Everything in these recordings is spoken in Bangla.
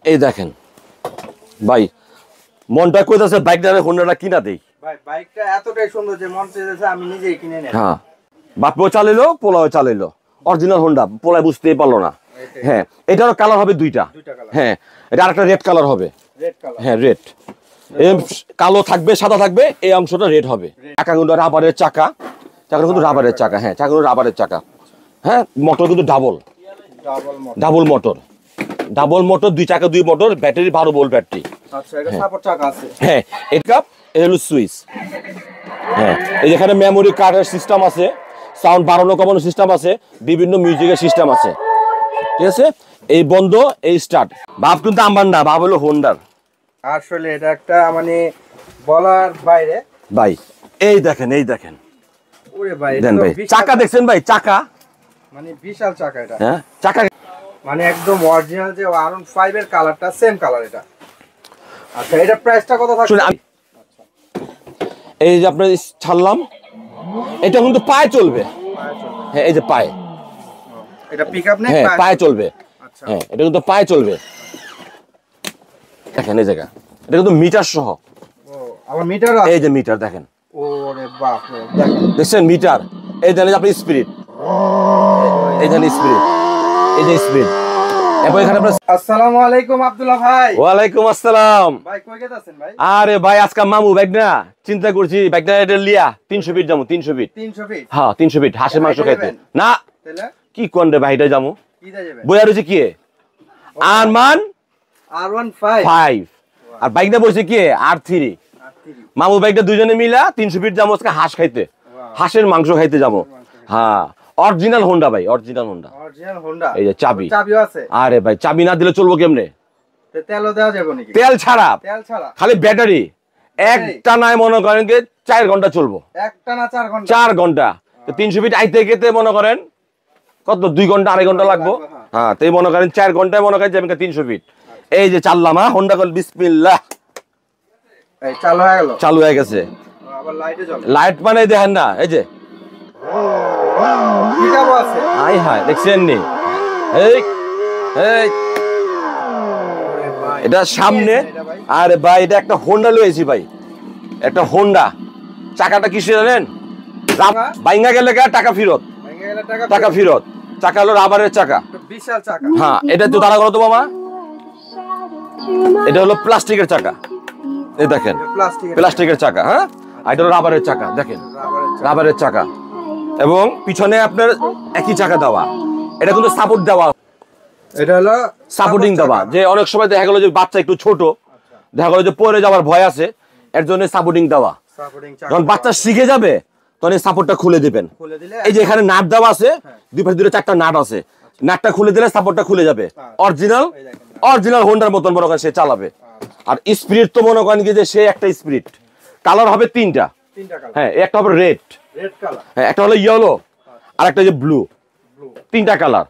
এই দেখেন ভাই, মনটা কইতাছে বাইকটা হোন্ডাটা কিনা দেই ভাই। বাইকটা এতটাই সুন্দর যে মন চাইছে আমি নিজেই কিনে নেব। হ্যাঁ, বাপও চালাইলো, পোলাও চালাইলো, অরিজিনাল হোন্ডা, পোলায় বুঝতেই পারলো না। হ্যাঁ, এটারও কালার হবে দুইটা। হ্যাঁ, এটা আরেকটা রেড কালার হবে। হ্যাঁ, রেড, কালো থাকবে, সাদা থাকবে, এই অংশটা রেড হবে। চাকাগুলো রাবারের চাকা, চাকাটা কিন্তু রাবারের চাকা। হ্যাঁ, চাকাগুলো রাবারের চাকা। হ্যাঁ, মোটর কিন্তু ডাবল মোটর, ডাবল মোটর, 2 চাকা 2 মোটর, ব্যাটারি 12 ভোল্ট ব্যাটারি। আচ্ছা, এটা সাপোর্ট চাকা আছে। হ্যাঁ, এটা হলো সুইচ। হ্যাঁ, এই যেখানে মেমোরি কার্ডের সিস্টেম আছে, সাউন্ড বাড়ানো কমানো সিস্টেম আছে, বিভিন্ন মিউজিকের সিস্টেম আছে। ঠিক আছে, এই বন্ধ, এই স্টার্ট। বাপ কিন্তু আমার না, বাপ হলো হোন্ডার। আসলে এটা একটা মানে বলার বাইরে ভাই। এই দেখেন, এই দেখেন, ওরে ভাই, দেন ভাই, চাকা দেখছেন ভাই, চাকা মানে বিশাল চাকা এটা। হ্যাঁ, চাকা মানে একদম অরিজিনাল যে R15 এর কালারটা সেম কালার এটা। আচ্ছা, এটা প্রাইসটা কত থাকবে? এই যে আপনার ছাড়লাম, এটা কিন্তু পায়ে চলবে। হ্যাঁ, এই যে পায়ে, এটা পিকআপ নেই, হ্যাঁ পায়ে চলবে। আচ্ছা, হ্যাঁ, এটা কিন্তু পায়ে চলবে। দেখেন এই জায়গা, এটা কিন্তু মিটার সহ। ও, আবার মিটার আছে। এই যে মিটার দেখেন, ওরে বাপ রে, দেখেন দেখছেন মিটার। এই দেখেন আপনি স্পিড, এই দেখেন স্পিড, এই যে স্পিড। এরপর এখানে আপনার আসসালামু আলাইকুম আব্দুল্লাহ ভাই। ওয়ালাইকুম আসসালাম ভাই কই গেছেন ভাই? আরে ভাই, আজকে মামু বাইক না চিন্তা করছি, বাইকটা এটা লিয়া 300 ফিট যাবো। 300 ফিট? 300 ফিট? হ্যাঁ, 300 ফিট হাঁসের মাংস খাইতে। না তাহলে কি কোন রে ভাই, এটা যাবো কি দা যাবে? বইয়া রয়েছে কি আরমান R15 5, আর বাইকটা বসে কি R3। মামু বাইকটা দুজনে মিলা 300 ফিট যাবো আজকে হাঁস খাইতে, হাঁসের মাংস খাইতে যাবো। হ্যাঁ, অরিজিনাল হোন্ডা ভাই, অরিজিনাল হোন্ডা। Original Honda. এই যে চাবি, চাবিও আছে। আরে ভাই, চাবি না দিলে চলবো কেমনে? তেলও দেওয়া যাবে নাকি? তেল ছাড়া, তেল ছাড়া খালি ব্যাটারি। একটা নাই মনে করেন কি 4 ঘন্টা চলবো। একটানা 4 ঘন্টা? 4 ঘন্টা। তো 300 ফিট আইতে গেতে মনে করেন কত, 2 ঘন্টা 2.5 ঘন্টা লাগবো। হ্যাঁ, তাই মনে করেন 4 ঘন্টায় মনে করেন যাবেন 300 ফিট। এই যে চাললাম, হ্যাঁ, হোন্ডা কল বিসমিল্লাহ, এই চালু হয়ে গেল। চালু হয়ে গেছে। আবার লাইটে জ্বলে। লাইট মানে দেখেন না, এই যে পিকআপ আছে। হাই হাই, দেখছেন নি? এই এই এটা সামনে। আরে ভাই, এটা একটা হোন্ডা লয়েছি ভাই, একটা হোন্ডা। চাকাটা কিসে জানেন? বাইঙ্গা গেলে টাকা ফেরত, টাকা ফেরত। চাকা হলো রাবারের চাকা, বিশাল চাকা। হ্যাঁ, এটা তো দাঁড়া করো তো মামা, এটা হলো প্লাস্টিকের চাকা। এই দেখেন, প্লাস্টিকের চাকা। হ্যাঁ, আর এটা হলো রাবারের চাকা। দেখেন, রাবারের চাকা, এবং পিছনে আপনার একই চাকা দেওয়া। এটা কিন্তু সাপোর্ট দেওয়া, এটা হলো সাপোর্টিং দেওয়া। যে অনেক সময় দেখা গেল যে বাচ্চা একটু ছোট, দেখা গেল যে পড়ে যাওয়ার ভয় আছে, এর জন্য সাপোর্টিং দেওয়া। যখন বাচ্চা শিখে যাবে তখন এই সাপোর্টটা খুলে দিবেন। এই যে এখানে নাট দেওয়া আছে, দুই পাশে 4টা নাট আছে, নাটটা খুলে দিলে সাপোর্টটা খুলে যাবে। অরিজিনাল, অরিজিনাল হোন্ডার মতন মনে করেন সে চালাবে। আর স্পিরিট তো মনে করেন কি যে সে একটা স্পিরিট। কালার হবে 3টা। হ্যাঁ, একটা হবে রেড, হ্যাঁ, একটা হলো ইয়েলো, আর একটা যে ব্লু। 3টা কালার।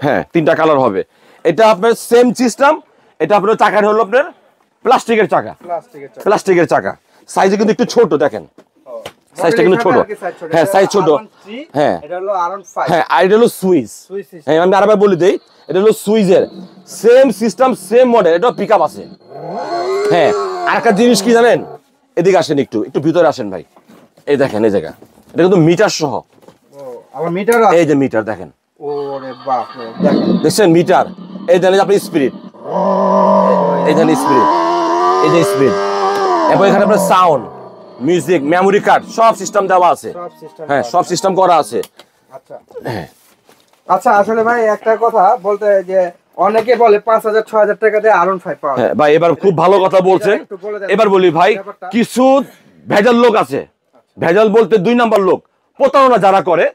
হ্যাঁ, 3টা কালার হবে। এটা আপনার সেম সিস্টেম। এটা আপনার চাকাটা হলো আপনার প্লাস্টিকের চাকা, প্লাস্টিকের চাকা। সাইজে কিন্তু একটু ছোট, দেখেন সাইজটা কিন্তু ছোট। হ্যাঁ, সাইজ ছোট। হ্যাঁ, এটা হলো R15। হ্যাঁ, আর এটা হলো সুইচ। হ্যাঁ, আমি আরেকবার বলে দেই, এটা হলো সুইচের সেম সিস্টেম, সেম মডেল। এটা পিকআপ আছে। হ্যাঁ, আর একটা জিনিস কি জানেন, এদিকে আসেন, একটু একটু ভিতরে আসেন ভাই। এই দেখেন এই জায়গা, এটা কিন্তু মিটার সহ। আবার মিটার আছে। এই যে মিটার দেখেন, ওরে বাপ রে, দেখেন দেখছেন মিটার। এই দেখেন আপনি স্পিড, এই দেখেন স্পিড, এই যে স্পিড। এবং এখানে আপনার সাউন্ড, মিউজিক, মেমোরি কার্ড সব সিস্টেম দেওয়া আছে। হ্যাঁ, সব সিস্টেম করা আছে। আচ্ছা আচ্ছা, আসলে ভাই একটা কথা বলতে, যে অনেকে বলে 5,000-6,000 টাকা দিয়ে R15 পাওয়া যায়। হ্যাঁ ভাই, এবার খুব ভালো কথা বলছেন। এবার বলি ভাই, কিছু ভেজাল লোক আছে। ভেজাল বলতে 2 নাম্বার লোক, প্রতারণা যারা করে।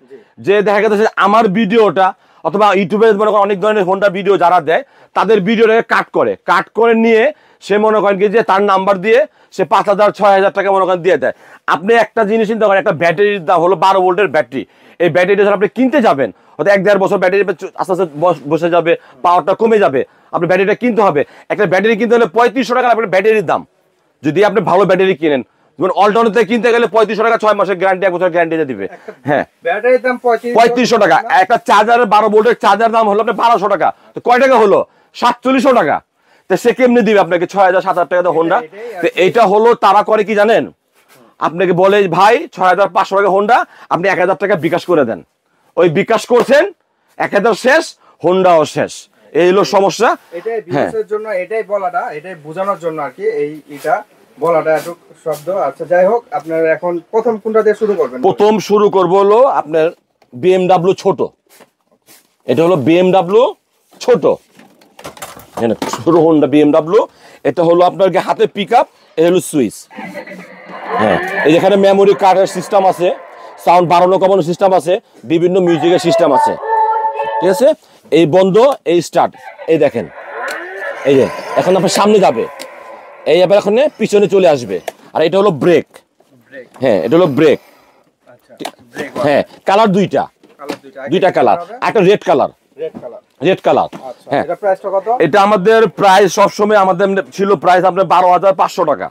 যে দেখা গেছে আমার ভিডিওটা অথবা ইউটিউবে মনে করেন অনেক ধরনের হোন্ডা ভিডিও যারা দেয়, তাদের ভিডিওটাকে কাট করে নিয়ে সে মনে করেন কি যে তার নাম্বার দিয়ে সে 5,000-6,000 টাকা মনে করেন দিয়ে দেয়। আপনি একটা জিনিস চিন্তা করেন, একটা ব্যাটারির দাম হলো 12 ভোল্টের ব্যাটারি। এই ব্যাটারিটা যখন আপনি কিনতে যাবেন, হয়তো 1-1.5 বছর ব্যাটারি আস্তে আস্তে বসে যাবে, পাওয়ারটা কমে যাবে, আপনি ব্যাটারিটা কিনতে হবে। একটা ব্যাটারি কিনতে হলে 3500 টাকা আপনার ব্যাটারির দাম। যদি আপনি ভালো ব্যাটারি কিনেন, যেমন অল্টারনেটিভ কিনতে গেলে 3500 টাকা, 6 মাসের গ্যারান্টি, 1 বছর গ্যারান্টি দিবে। হ্যাঁ, ব্যাটারির দাম 3500 টাকা। একটা চার্জারের 12 ভোল্টের চার্জার দাম হলো আপনার 1200 টাকা। তো কয় টাকা হলো? 4700 টাকা। তো সে কেমনি দিবে আপনাকে 6,000 7,000 টাকা হোন্ডা? তো এইটা হলো তারা করে কি জানেন, আপনাকে বলে ভাই 6,500 টাকা হোন্ডা, আপনি 1,000 টাকা বিকাশ করে দেন। ওই বিকাশ করছেন, 1,000 শেষ, হোন্ডাও শেষ। এই হলো সমস্যা। এটাই বিকাশের জন্য, এটাই বলাটা, এটাই বোঝানোর জন্য আর কি এটা বলাটা একটু শব্দ। আচ্ছা যাই হোক, আপনার এখন প্রথম কোনটা দিয়ে শুরু করবেন? প্রথম শুরু করবো হলো আপনার BMW ছোট। এটা হলো BMW ছোট, ছোট হোন্ডা BMW। এটা হলো আপনার হাতে পিক আপ, এটা হলো সুইচ। হ্যাঁ, এই যেখানে মেমোরি কার্ডের সিস্টেম আছে, সাউন্ড বাড়ানো কমানো সিস্টেম আছে, বিভিন্ন মিউজিকের সিস্টেম আছে, ঠিক আছে। এই বন্ধ, এই স্টার্ট, এই দেখেন, এই যে এখন আপনার সামনে যাবে, এই আবার এখন পিছনে চলে আসবে। আর এটা হলো ব্রেক। হ্যাঁ, এটা হলো ব্রেক। হ্যাঁ, কালার দুইটা কালার, একটা রেড কালার। হ্যাঁ, এটা আমাদের প্রাইস সবসময় আমাদের ছিল প্রাইস আপনার 12,500 টাকা।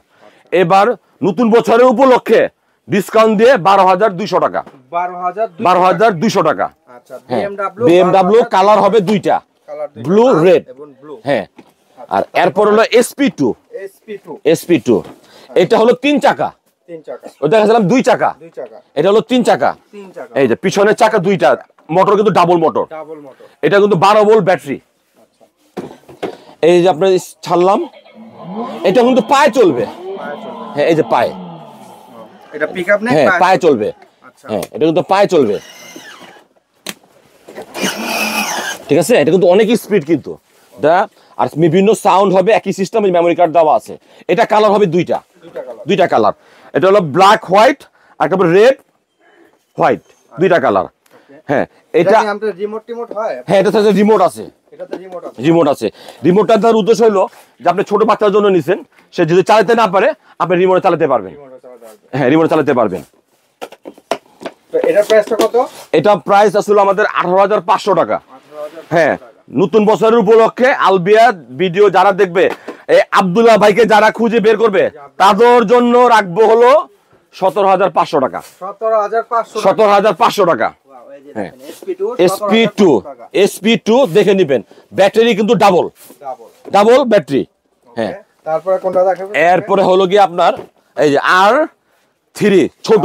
এবার নতুন বছরের উপলক্ষে ডিসকাউন্ট দিয়ে 12,200 টাকা। 12,200 টাকা। BMW কালার হবে দুইটা, ব্লু রেড। হ্যাঁ, আর এরপর হলো SP2। এটা হলো 3 চাকা, ওটা দেখাছিলাম 2 চাকা, এটা হলো 3 চাকা। এই যে পিছনের চাকা দুইটা, মোটর কিন্তু ডাবল মোটর। এটা কিন্তু 12 ভোল্ট ব্যাটারি। এই যে আপনার ছাড়লাম, এটা কিন্তু পায়ে চলবে। হ্যাঁ, এই যে পায়ে, এটা পিকআপ নেই, হ্যাঁ পায়ে চলবে। হ্যাঁ, এটা কিন্তু পায়ে চলবে, ঠিক আছে। এটা কিন্তু অনেক স্পিড কিন্তু, আর বিভিন্ন সাউন্ড হবে, একই সিস্টেম, মেমোরি কার্ড দেওয়া আছে। এটা কালার হবে দুইটা কালার। এটা হলো ব্ল্যাক হোয়াইট, আর একটা রেড হোয়াইট, দুইটা কালার। হ্যাঁ, এটা রিমোট হয়। হ্যাঁ, এটা সাথে রিমোট আছে। রিমোটটা তার উদ্দেশ্য হলো যে আপনি ছোট বাচ্চার জন্য নিছেন, সে যদি চালাতে না পারে আপনি রিমোটে চালাতে পারবেন। হ্যাঁ, রিমোটে চালাতে পারবেন। তো এটার প্রাইসটা কত? এটা প্রাইস আসলে আমাদের 18,500 টাকা। হ্যাঁ, নতুন বছরের উপলক্ষে আলবিয়া ভিডিও যারা দেখবে, এই আব্দুল্লাহ ভাইকে যারা খুঁজে বের করবে, তাদের জন্য রাখবো হলো 17,500 টাকা। 17,500 টাকা। হ্যাঁ, SP2 দেখে নিবেন। ব্যাটারি কিন্তু ডাবল ব্যাটারি। হ্যাঁ, তারপরে কোনটা দেখাবেন? এরপরে হলো কি আপনার এই যে R3 ছোট।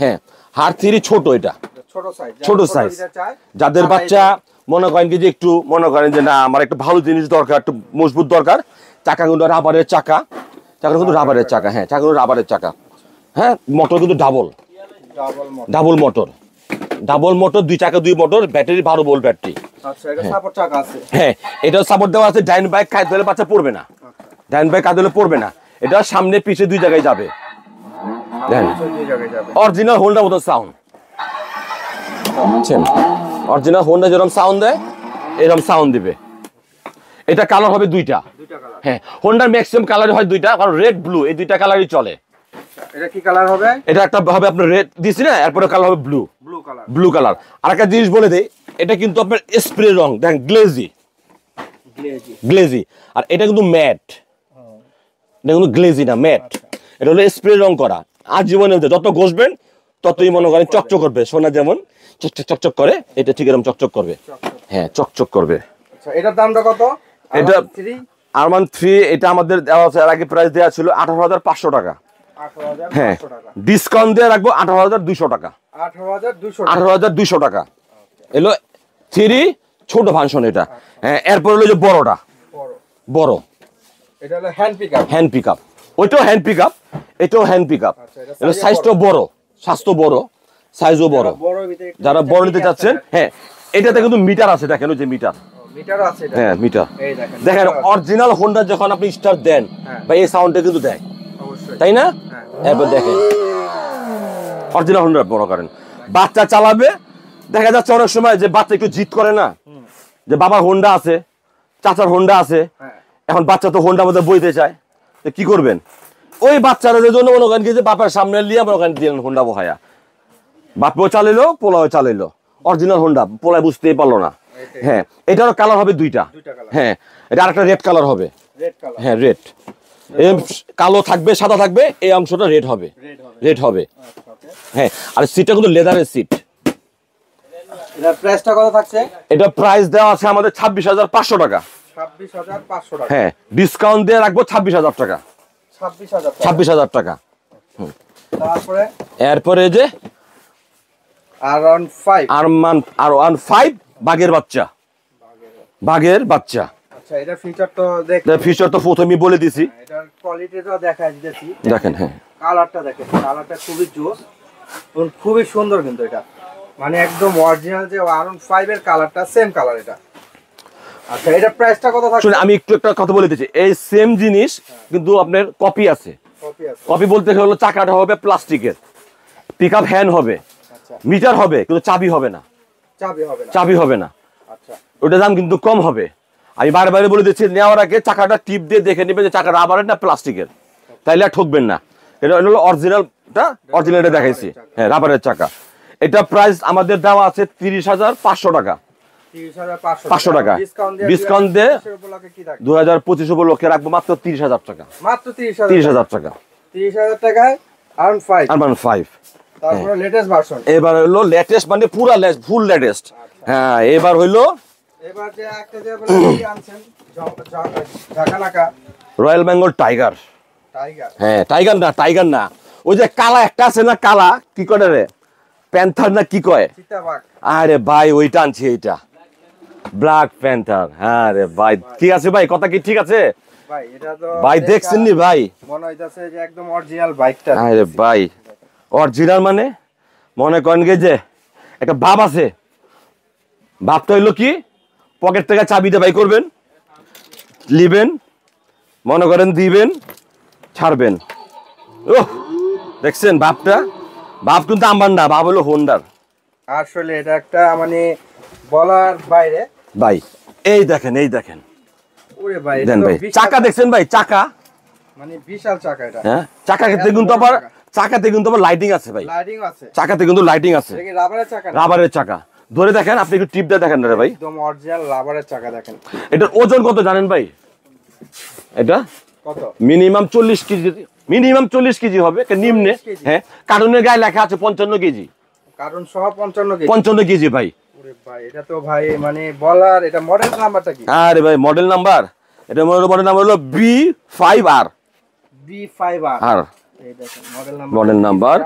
হ্যাঁ, R3 ছোট, এটা ছোট সাইজ। যাদের বাচ্চা মনে করেন কি যে একটু মনে করেন যে না আমার একটু ভালো জিনিস দরকার, একটু মজবুত দরকার, চাকা কিন্তু রাবারের চাকা, কিন্তু রাবারের চাকা। হ্যাঁ, চাকা কিন্তু রাবারের চাকা। হ্যাঁ, মোটর কিন্তু ডাবল মোটর, 2 চাকা 2 মোটর, ব্যাটারি 12 ভোল্ট ব্যাটারি। আচ্ছা, এটা সাপোর্ট চাকা আছে। হ্যাঁ, এটাও সাপোর্ট দেওয়া আছে। ডাইন বাইক খাইতে হলে বাচ্চা পড়বে না, এটা সামনে পিছে 2 জায়গায় যাবে। অরিজিনাল হোন্ডা মতো সাউন্ড, অরিজিনাল হোন্ডা যেরকম সাউন্ড দেয় এরকম সাউন্ড দিবে। এটা কালার হবে দুইটা। হ্যাঁ, হোন্ডার ম্যাক্সিমাম কালার হয় দুইটা, কারণ রেড ব্লু এই দুইটা কালারই চলে। এটা কি কালার হবে? এটা একটা হবে আপনার রেড দিছি না, এরপরে কালার হবে ব্লু কালার। আর একটা জিনিস বলে দেই, এটা কিন্তু আপনার স্প্রে রং, দেখেন গ্লেজি। আর এটা কিন্তু ম্যাট, এটা কিন্তু গ্লেজি না, ম্যাট। এটা হলো স্প্রে রং করা। আর জীবনে যত ঘষবেন ততই মনে করেন চকচক করবে, সোনা যেমন চকচক করে, এটা ঠিক এরকম চকচক করবে। হ্যাঁ, চকচক করবে। আচ্ছা, এটার দামটা কত? এটা R13 এটা আমাদের দেওয়া আছে, এর আগে প্রাইস দেওয়া ছিল 18,500 টাকা। হ্যাঁ, ডিসকাউন্ট দিয়ে রাখবো 18,200 টাকা। 18,200 টাকা এলো 3 ছোট ভার্সন এটা। হ্যাঁ, এরপর হলো যে বড়টা, বড়, এটা হলো হ্যান্ড পিকআপ। ওইটাও হ্যান্ড পিকআপ, এটাও হ্যান্ড পিকআপ। এর সাইজটা বড়, স্বাস্থ্য বড়, সাইজও বড়। যারা বড় নিতে চাচ্ছেন, হ্যাঁ, এটাতে কিন্তু মিটার আছে, দেখেন ওই যে মিটার আছে। হ্যাঁ, মিটার দেখেন। অরিজিনাল হোন্ডা যখন আপনি স্টার্ট দেন বা এই সাউন্ডটা কিন্তু দেয়, তাই না? এবার দেখেন অরিজিনাল হোন্ডা বড় করেন, বাচ্চা চালাবে, দেখা যাচ্ছে অনেক সময় যে বাচ্চা একটু জিদ করে না, যে বাবার হোন্ডা আছে, চাচার হোন্ডা আছে, এখন বাচ্চা তো হোন্ডা মধ্যে বইতে চায়, তো কি করবেন? ওই বাচ্চাদের জন্য মনে করেন কি যে বাবার সামনে নিয়ে মনে করেন দিলেন হোন্ডা বহায়া, বাপও চালাইলো, পোলাও চালাইলো, অরিজিনাল হোন্ডা, পোলায় বুঝতেই পারলো না। হ্যাঁ, এটারও কালার হবে দুইটা। হ্যাঁ, এটা আরেকটা রেড কালার হবে। হ্যাঁ, রেড, কালো থাকবে, সাদা থাকবে, এই অংশটা রেড হবে। হ্যাঁ, আর সিটটা কিন্তু লেদারের সিট। এটার প্রাইসটা কত থাকছে? এটা প্রাইস দেওয়া আছে আমাদের 26,500 টাকা। 26,500 টাকা। হ্যাঁ, ডিসকাউন্ট দিয়ে রাখবো 26,000 টাকা। 26,000 টাকা। 26,000 টাকা। তারপরে এরপরে এই যে R15 R15 বাঘের বাচ্চা। বাঘের বাচ্চা। আচ্ছা, এটা ফিচার তো ফিচার তো প্রথমেই বলে দিছি। এটার কোয়ালিটিটা দেখাই দিতেছি। দেখেন, হ্যাঁ, কালারটা দেখেন, কালারটা খুবই জোস এবং খুবই সুন্দর কিন্তু এটা, মানে একদম অরিজিনাল যে R15 এর কালারটা সেম কালার এটা। আচ্ছা, এটা প্রাইসটা কত থাকবে? শুনুন, আমি একটু একটা কথা বলে দিচ্ছি। এই সেম জিনিস কিন্তু আপনার কপি আছে। কপি আছে। কপি বলতে হলো চাকাটা হবে প্লাস্টিকের, পিকআপ হ্যান্ড হবে, আচ্ছা, মিটার হবে, কিন্তু চাবি হবে না। চাবি হবে না। চাবি হবে না। আচ্ছা, ওটার দাম কিন্তু কম হবে। আমি বারবার বলে দিচ্ছি, নেওয়ার আগে চাকাটা টিপ দিয়ে দেখে নেবেন যে চাকা রাবারের না প্লাস্টিকের, তাইলে আর ঠকবেন না। এটা হলো অরিজিনালটা, অরিজিনালটা দেখাইছি। হ্যাঁ, রাবারের চাকা। এটা প্রাইস আমাদের দেওয়া আছে 30,500 টাকা। 30,500 টাকা। ডিসকাউন্ট দিয়ে 2025 উপলক্ষে রাখবো মাত্র 30,000 টাকা। মাত্র 30,000 টাকা। 30,000 টাকায় R15। R15। তারপরে লেটেস্ট ভার্সন। এবার হলো লেটেস্ট, মানে পুরা ফুল লেটেস্ট। হ্যাঁ, এবার হইলো এবার যে একটা যে বলে কি আনছেন, ঝাঁকানাকা রয়্যাল বেঙ্গল টাইগার। টাইগার। হ্যাঁ, টাইগার না, ওই যে কালা একটা আছে না, কালা কি করে রে, প্যান্থার না কি কয়? চিতাবাঘ। আরে ভাই, ওইটা আনছি, এইটা ব্ল্যাক প্যান্থার। হ্যাঁ রে ভাই, ঠিক আছে ভাই, কথা কি ঠিক আছে ভাই? এটা তো ভাই দেখছেন নি ভাই, মনে হইতাছে যে একদম অরিজিনাল বাইকটা। আরে ভাই, অরিজিনাল মানে মনে করেন যে একটা ভাব আছে। ভাবটা হইলো কি, পকেট থেকে চাবিতে বাই করবেন, লিবেন, মনে করেন দিবেন, ছাড়বেন। ওহ, দেখছেন ভাবটা? ভাব কিন্তু আমার না, ভাব হলো হোন্ডার। আসলে এটা একটা মানে বলার বাইরে ভাই। এই দেখেন, এই দেখেন, ওরে ভাই, এটা দেন তো ভাই, বিশাল চাকা দেখছেন ভাই, চাকা, মানে বিশাল চাকা এটা। হ্যাঁ, চাকাতে কিন্তু আবার লাইটিং আছে ভাই, লাইটিং আছে। চাকাতে কিন্তু লাইটিং আছে। এটা কি রাবারের চাকা না? রাবারের চাকা। ধরে দেখেন, আপনি একটু টিপ দিয়ে দেখেন রে ভাই, একদম অরিজিনাল রাবারের চাকা দেখেন। এটার ওজন কত জানেন ভাই? এটা কত? মিনিমাম 40 কেজি, মিনিমাম 40 কেজি হবে, এটা নিম্নে। 40 কেজি? হ্যাঁ, কার্টুনের গায়ে লেখা আছে 55 কেজি। কারণ সহ 55 কেজি। 55 কেজি ভাই। ওরে ভাই, এটা তো ভাই মানে বলার, এটা মডেল নাম্বারটা কি? আরে ভাই, মডেল নাম্বার, এটা মডেল নাম্বার হলো B5R। B5R। আর এই দেখেন মডেল মডেল নাম্বার।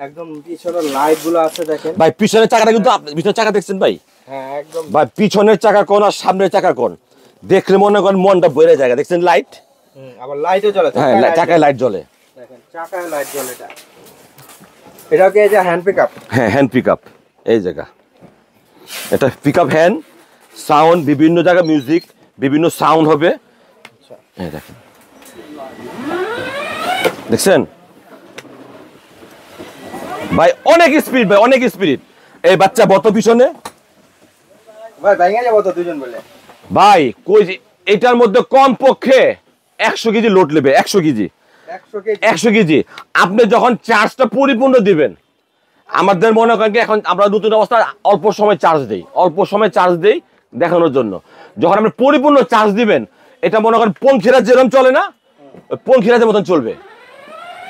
একদম পিছনে লাইট গুলো আছে দেখেন ভাই, পিছনের চাকাটা কিন্তু পিছনের চাকা দেখছেন ভাই? হ্যাঁ, একদম ভাই, পিছনের চাকা কোন আর সামনের চাকা কোন, দেখলে মনে করেন মনটা ভরে যায়। দেখছেন লাইট? আবার লাইটও জ্বলে। হ্যাঁ, চাকায় লাইট জ্বলে। দেখেন চাকায় লাইট জ্বলে। এটা কি এই যে হ্যান্ড পিকআপ? হ্যাঁ, হ্যান্ড পিকআপ। এই জায়গা এটা পিকআপ হ্যান্ড, সাউন্ড, বিভিন্ন জায়গায় মিউজিক, বিভিন্ন সাউন্ড হবে। এই দেখেন, দেখছেন ভাই, অনেক স্পিড ভাই, অনেক স্পিড। এই বাচ্চা বত পিছনে ভাই ভাঙা যাবো তো দুজন বলে। ভাই, কই যে এটার মধ্যে কম পক্ষে 100 কেজি লোড নেবে। 100 কেজি। 100 কেজি। 100 কেজি। আপনি যখন চার্জটা পরিপূর্ণ দিবেন, আমাদের মনে করেন কি এখন আমরা নতুন অবস্থায় অল্প সময় চার্জ দেই, অল্প সময় চার্জ দেই দেখানোর জন্য। যখন আপনি পরিপূর্ণ চার্জ দিবেন, এটা মনে করেন পঙ্খিরাজ যেরকম চলে না, পঙ্খিরাজের মতন চলবে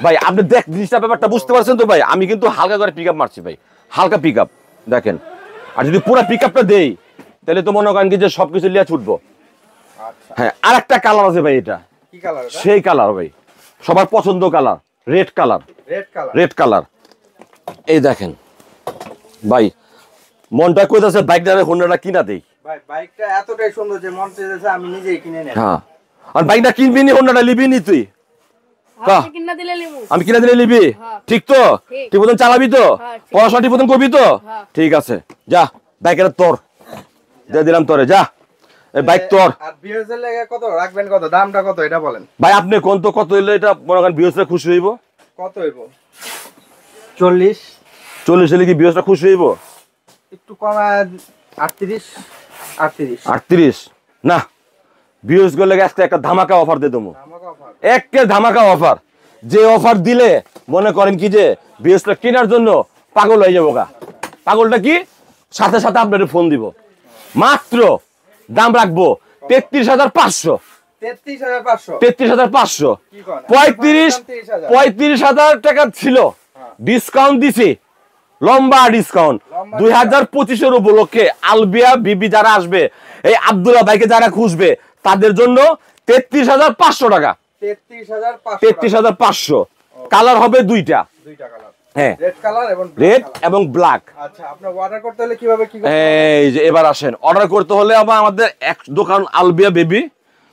ভাই। আপনি দেখ জিনিসটা, ব্যাপারটা বুঝতে পারছেন তো ভাই? আমি কিন্তু হালকা করে পিকআপ মারছি ভাই, হালকা পিকআপ দেখেন। আর যদি পুরো পিকআপটা দেই, তাহলে তো মনে করেন কি যে সবকিছু লিয়া ছুটবো। আচ্ছা, হ্যাঁ, আর একটা কালার আছে ভাই, এটা কি কালার এটা? সেই কালার ভাই, সবার পছন্দ colour, red colour. Red colour. Red colour. এই দেখেন ভাই, মনটা কইতাছে বাইকটা হোন্ডাটা কিনা দেই। ভাই বাইকটা এতটাই সুন্দর যে মন চাইছে আমি নিজেই কিনে নেব। হ্যাঁ, আর বাইকটা কিনবি নি, হোন্ডাটা লিবি নি তুই? আমি কিনা দিলে লিমু। আমি কিনা দিলে লিবি? ঠিক তো? ঠিক। ঠিক মতন চালাবি তো? হ্যাঁ, ঠিক। পড়াশোনা ঠিক মতন করবি তো? হ্যাঁ। ঠিক আছে, যা বাইকের তোর দিয়ে দিলাম তোরে, যা এই বাইক তোর। আর বিএসএল এর কত রাখবেন, কত দামটা কত এটা বলেন ভাই, আপনি কোন তো কত হইলে এটা মনে করেন বিএসটা খুশি হইব? কত হইব? 40। 40 হলে কি বিএসটা খুশি হইব? একটু কমায় 38। 38 না, বিএস গলে একটা ধামাকা অফার দিয়ে দেবো। আমাকে অফার। একটা ধামাকা অফার, যে অফার দিলে মনে করেন কি যে বিএসটা কেনার জন্য পাগল হয়ে যাবো গা। পাগলটা কি, সাথে সাথে আপনার ফোন দিব। মাত্র দাম রাখবো 33,500। 33,500। 33,500। কি কোন? 35,000 35,000 টাকা ছিল, ডিসকাউন্ট দিছি, লম্বা ডিসকাউন্ট। লম্বা 2025 উপলক্ষে আলবিয়া বিবি যারা আসবে, এই আব্দুল্লাহ ভাইকে যারা খুঁজবে, তাদের জন্য 33,500 টাকা। 33,500 33,500। কালার হবে দুইটা কালার, হ্যাঁ, রেড কালার এবং রেড এবং ব্ল্যাক। আচ্ছা, আপনার অর্ডার করতে হলে কিভাবে কি করতে হবে? এই যে এবার আসেন, অর্ডার করতে হলে আবার আমাদের এক দোকান আলবিয়া বেবি,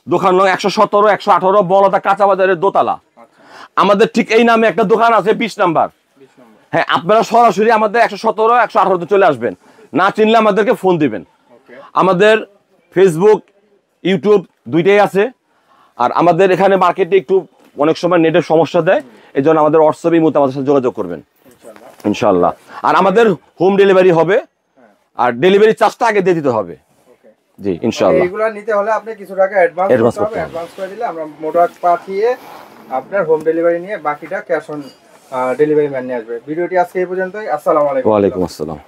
দোকান নং 117 118 বলতা কাঁচা বাজারের দোতলা। আমাদের ঠিক এই নামে একটা দোকান আছে 20 নাম্বার। হ্যাঁ, আপনারা সরাসরি আমাদের 117 118 চলে আসবেন, না চিনলে আমাদেরকে ফোন দিবেন। আমাদের ফেসবুক ইউটিউব দুইটাই আছে। আর আমাদের এখানে মার্কেটে একটু অনেক সময় নেটের সমস্যা দেয়, এই জন্য আমাদের হোয়াটসঅ্যাপে এই মুহূর্তে আমাদের সাথে যোগাযোগ করবেন ইনশাল্লাহ। আর আমাদের হোম ডেলিভারি হবে, আর ডেলিভারি চার্জটা আগে দিয়ে দিতে হবে। জি ইনশাআল্লাহ। এইগুলা নিতে হলে আপনি কিছু টাকা অ্যাডভান্স করতে হবে, অ্যাডভান্স করে দিলে আমরা প্রোডাক্ট পাঠিয়ে আপনার হোম ডেলিভারি নিয়ে বাকিটা ক্যাশ অন ডেলিভারি ম্যান নিয়ে আসবে। ভিডিওটি আজকে এই পর্যন্তই। আসসালামু আলাইকুম। ওয়া আলাইকুম আসসালাম।